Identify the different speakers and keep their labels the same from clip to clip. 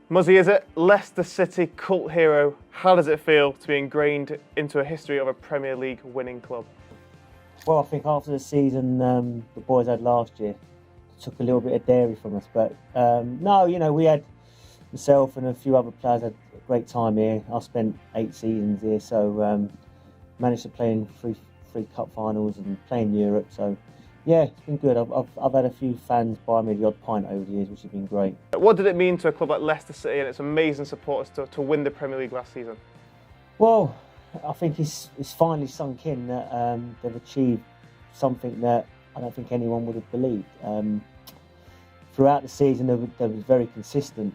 Speaker 1: Muzzy Izzet, Leicester City cult hero. How does it feel to be ingrained into a history of a Premier League winning club?
Speaker 2: Well, I think after the season the boys had last year, it took a little bit of dairy from us. But no, we had myself and a few other players had a great time here. I spent 8 seasons here, so managed to play in three cup finals and play in Europe. So yeah, it's been good. I've had a few fans buy me the odd pint over the years, which has been great.
Speaker 1: What did it mean to a club like Leicester City and its amazing supporters to win the Premier League last season?
Speaker 2: Well, I think it's finally sunk in that they've achieved something that I don't think anyone would have believed. Throughout the season, they were very consistent,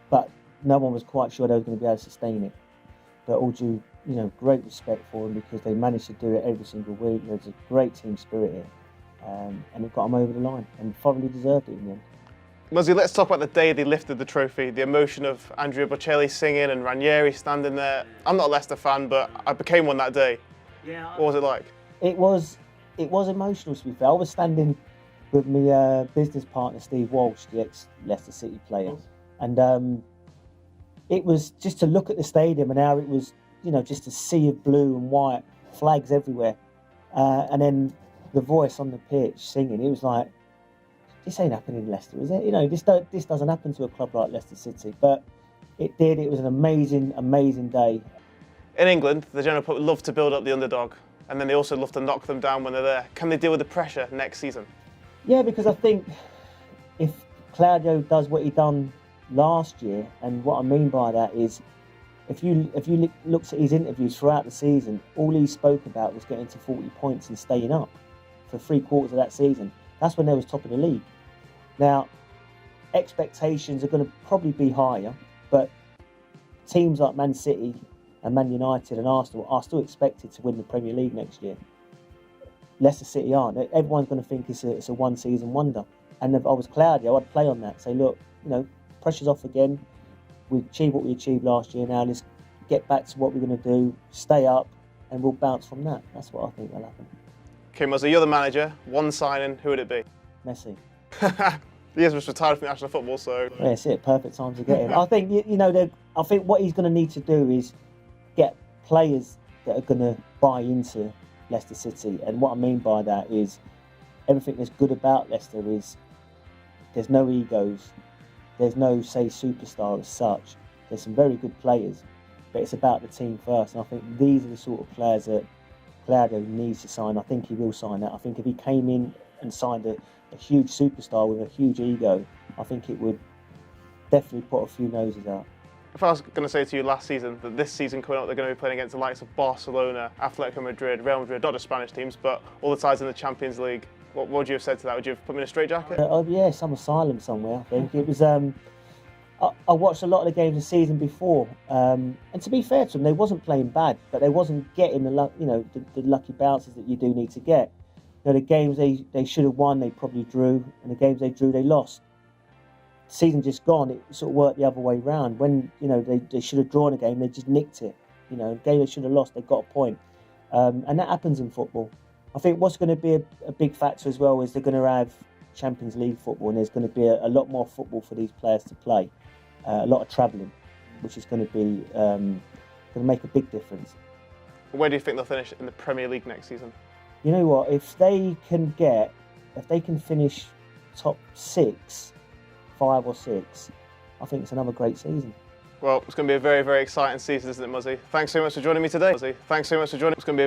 Speaker 2: but no one was quite sure they were going to be able to sustain it. But all due, great respect for them because they managed to do it every single week. There's a great team spirit here, and it got them over the line and thoroughly deserved it in the end.
Speaker 1: Muzzy, let's talk about the day they lifted the trophy, the emotion of Andrea Bocelli singing and Ranieri standing there. I'm not a Leicester fan, but I became one that day. Yeah. What was it like? It was
Speaker 2: emotional, to be fair. I was standing with my business partner, Steve Walsh, the ex-Leicester City player. And it was just to look at the stadium and how it was, just a sea of blue and white, flags everywhere. And then the voice on the pitch singing, it was like, this ain't happening in Leicester, is it? This doesn't happen to a club like Leicester City. But it did. It was an amazing, amazing day.
Speaker 1: In England, the general public love to build up the underdog, and then they also love to knock them down when they're there. Can they deal with the pressure next season?
Speaker 2: Yeah, because I think if Claudio does what he done last year, and what I mean by that is, if you looked at his interviews throughout the season, all he spoke about was getting to 40 points and staying up for 3/4 of that season. That's when they was top of the league. Now, expectations are going to probably be higher, but teams like Man City and Man United and Arsenal are still expected to win the Premier League next year. Leicester City aren't. Everyone's going to think it's a one-season wonder. And if I was Claudio, I'd play on that. Say, look, pressure's off again. We achieved what we achieved last year. Now let's get back to what we're going to do, stay up, and we'll bounce from that. That's what I think will happen.
Speaker 1: Okay, Muzzy, you're the manager. One signing, who would it be?
Speaker 2: Messi.
Speaker 1: He has just retired from national football, so...
Speaker 2: Yeah, that's it. Perfect time to get him. I think, I think what he's going to need to do is get players that are going to buy into Leicester City. And what I mean by that is everything that's good about Leicester is there's no egos. There's no, say, superstar as such. There's some very good players, but it's about the team first. And I think these are the sort of players that Claudio needs to sign. I think he will sign that. I think if he came in and signed a huge superstar with a huge ego, I think it would definitely put a few noses out.
Speaker 1: If I was going to say to you last season that this season coming up they're going to be playing against the likes of Barcelona, Atletico Madrid, Real Madrid, not just Spanish teams, but all the sides in the Champions League, what would you have said to that? Would you have put me in a straitjacket?
Speaker 2: Yeah, some asylum somewhere, I think. It was. I watched a lot of the games the season before, and to be fair to them, they wasn't playing bad, but they wasn't getting the lucky bounces that you do need to get. The games they should have won, they probably drew, and the games they drew, they lost. Season just gone, it sort of worked the other way round. When they should have drawn a game, they just nicked it. A game they should have lost, they got a point, and that happens in football. I think what's going to be a big factor as well is they're going to have Champions League football, and there's going to be a lot more football for these players to play, a lot of travelling, which is going to be going to make a big difference.
Speaker 1: Where do you think they'll finish in the Premier League next season?
Speaker 2: You know what? If they can finish top 6, 5 or 6, I think it's another great season.
Speaker 1: Well, it's going to be a very, very exciting season, isn't it, Muzzy? Thanks so much for joining me today. Muzzy, thanks so much for joining me. It's going to be